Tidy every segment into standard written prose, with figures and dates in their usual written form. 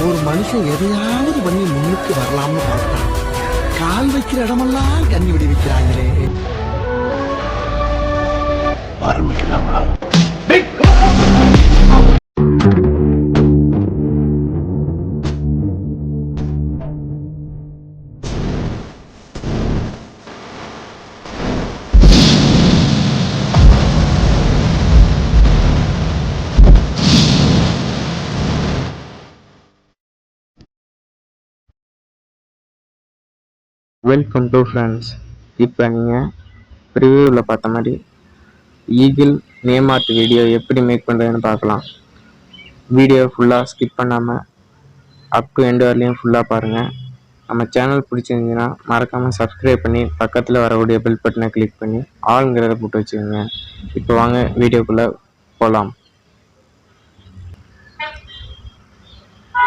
ஒரு மனுஷன் எதையாவது பண்ணி முன்னுக்கு வரலாம்னு பார்த்தான். கால் வைக்கிற இடமெல்லாம் கண்ணி விடி வைக்கிறாங்களே. ஆரம்பிக்கலாமா? Welcome to friends. இப்போ நீங்கள் ப்ரிவியூவில் பார்த்த மாதிரி ஈகிள் நேம் ஆர்ட் வீடியோ எப்படி மேக் பண்ணுறதுன்னு பார்க்கலாம். வீடியோ ஃபுல்லாக ஸ்கிப் பண்ணாமல் அப் டு எண்ட் வரலையும் ஃபுல்லாக பாருங்கள். நம்ம சேனல் பிடிச்சிருந்துச்சுன்னா மறக்காமல் சப்ஸ்கிரைப் பண்ணி பக்கத்தில் வரக்கூடிய பெல் பட்டனை கிளிக் பண்ணி ஆளுங்கிறத போட்டு வச்சுக்கோங்க. இப்போ வாங்க வீடியோக்குள்ளே போகலாம்.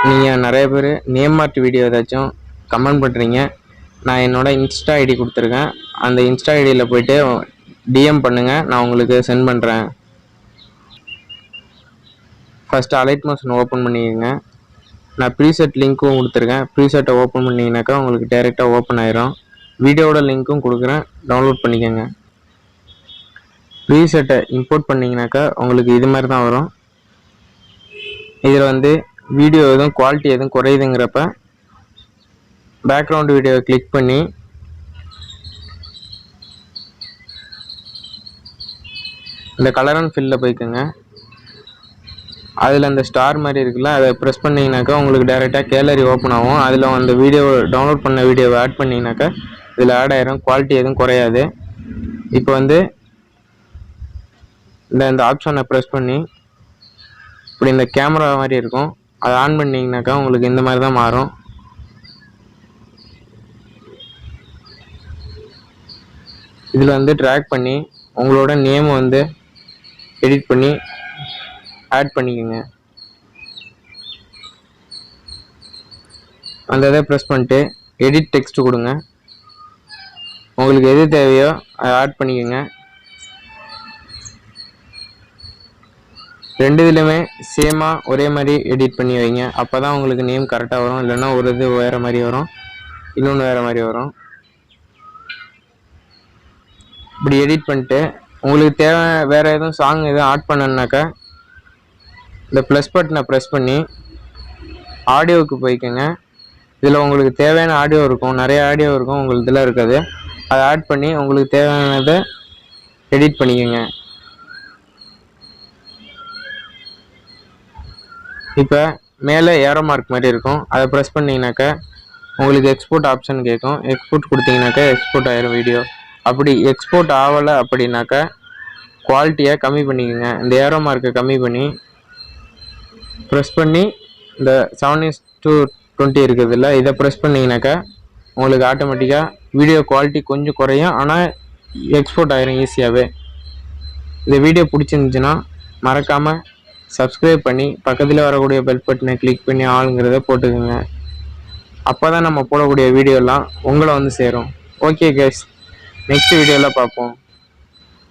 நீங்கள் நிறைய பேர் நேம் ஆர்ட் வீடியோ ஏதாச்சும் கமெண்ட் பண்ணுறீங்க. நான் என்னோடய இன்ஸ்டா ஐடி கொடுத்துருக்கேன். அந்த இன்ஸ்டா ஐடியில் போய்ட்டு டிஎம் பண்ணுங்கள், நான் உங்களுக்கு சென்ட் பண்ணுறேன். ஃபஸ்ட்டு அலைட் மோஷன் ஓப்பன் பண்ணிக்கோங்க. நான் ப்ரீசெட் லிங்க்கும் கொடுத்துருக்கேன். ப்ரீசெட்டை ஓப்பன் பண்ணிங்கனாக்கா உங்களுக்கு டைரெக்டாக ஓப்பன் ஆயிரும். வீடியோவோட லிங்க்கும் கொடுக்குறேன், டவுன்லோட் பண்ணிக்கோங்க. ப்ரீசெட்டை இம்போர்ட் பண்ணிங்கனாக்கா உங்களுக்கு இது மாதிரி தான் வரும். இதில் வீடியோ எதுவும் குவாலிட்டி எதுவும் குறையுதுங்கிறப்ப பேக்ரவுண்ட் வீடியோவை கிளிக் பண்ணி இந்த கலர் அண்ட் ஃபில்ல போய்க்குங்க. அதில் அந்த ஸ்டார் மாதிரி இருக்குல்ல, அதை ப்ரெஸ் பண்ணிங்கனாக்கா உங்களுக்கு டைரெக்டாக கேலரி ஓப்பன் ஆகும். அதில் அந்த வீடியோ டவுன்லோட் பண்ண வீடியோவை ஆட் பண்ணிங்கனாக்கா இதில் ஆட் ஆயிரும். குவாலிட்டி எதுவும் குறையாது. இப்போ இந்த ஆப்ஷனை ப்ரெஸ் பண்ணி இப்படி இந்த கேமரா மாதிரி இருக்கும், அதை ஆன் பண்ணிங்கனாக்கா உங்களுக்கு இந்த மாதிரி தான் மாறும். இதில் ட்ராக் பண்ணி உங்களோட நேம் எடிட் பண்ணி ஆட் பண்ணிக்கோங்க. அந்த இதை ப்ரெஸ் பண்ணிட்டு எடிட் டெக்ஸ்ட் கொடுங்க. உங்களுக்கு எது தேவையோ அதை ஆட் பண்ணிக்கோங்க. ரெண்டு இதுலையுமே சேமாக ஒரே மாதிரி எடிட் பண்ணி வைங்க. அப்போ தான் உங்களுக்கு நேம் கரெக்டாக வரும். இல்லைன்னா ஒரு இது வேறு மாதிரி வரும், இன்னொன்று வேறு மாதிரி வரும். இப்படி எடிட் பண்ணிட்டு உங்களுக்கு தேவை வேறு எதுவும் சாங் எதுவும் ஆட் பண்ணணுனாக்கா இந்த ப்ளஸ் பட்டனை ப்ரெஸ் பண்ணி ஆடியோவுக்கு போய்க்கோங்க. இதில் உங்களுக்கு தேவையான ஆடியோ இருக்கும், நிறைய ஆடியோ இருக்கும், உங்களுக்கு இதில் இருக்காது. அதை ஆட் பண்ணி உங்களுக்கு தேவையானதை எடிட் பண்ணிக்கோங்க. இப்போ மேலே ஏரோ மார்க் மாதிரி இருக்கும், அதை ப்ரெஸ் பண்ணிங்கனாக்கா உங்களுக்கு எக்ஸ்போர்ட் ஆப்ஷன் கேட்கும். எக்ஸ்போர்ட் கொடுத்தீங்கனாக்கா எக்ஸ்போர்ட் ஆயிரும் வீடியோ. அப்படி எக்ஸ்போர்ட் ஆகலை அப்படின்னாக்கா குவாலிட்டியை கம்மி பண்ணிக்கோங்க. இந்த ஏரோ மார்க்கை கம்மி பண்ணி ப்ரெஸ் பண்ணி இந்த 7:20 இருக்குதுல்ல, இதை ப்ரெஸ் பண்ணிங்கனாக்கா உங்களுக்கு ஆட்டோமேட்டிக்காக வீடியோ குவாலிட்டி கொஞ்சம் குறையும், ஆனால் எக்ஸ்போர்ட் ஆயிரும் ஈஸியாகவே. இந்த வீடியோ பிடிச்சிருந்துச்சுன்னா மறக்காமல் சப்ஸ்கிரைப் பண்ணி பக்கத்தில் வரக்கூடிய பெல் பட்டனை கிளிக் பண்ணி ஆளுங்கிறத போட்டுக்கோங்க. அப்போ தான் நம்ம போடக்கூடிய வீடியோலாம் உங்களை சேரும். ஓகே கைஸ், நெக்ஸ்ட் வீடியோவில் பார்ப்போம்.